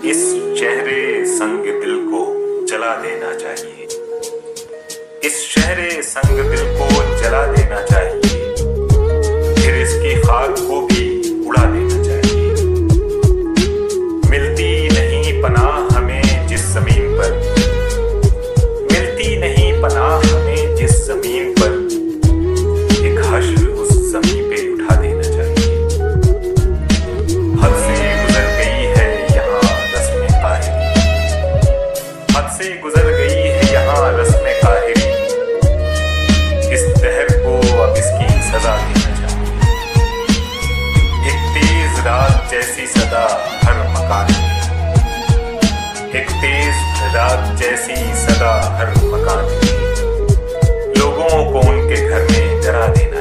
इस चेहरे संग दिल को जला देना चाहिए, इस चेहरे संग दिल को जला देना चाहिए, फिर इसकी खाक को भी उड़ा देना चाहिए। मिलती नहीं पनाह हमें जिस जमीन पर, मिलती नहीं पनाह हमें जिस जमीन पर, एक हश्र उस जमीन पे उठा देना चाहिए। हद से गुजर गई है यहाँ रस्म काहिरी, हद से गुजर गई है यहाँ रस्म काहिरी, इस दहर को अब इसकी सजा देना चाहिए। एक तेज रात जैसी सदा हर मकान में, एक तेज रात जैसी सदा हर मकान में, लोगों को उनके घर में जरा देना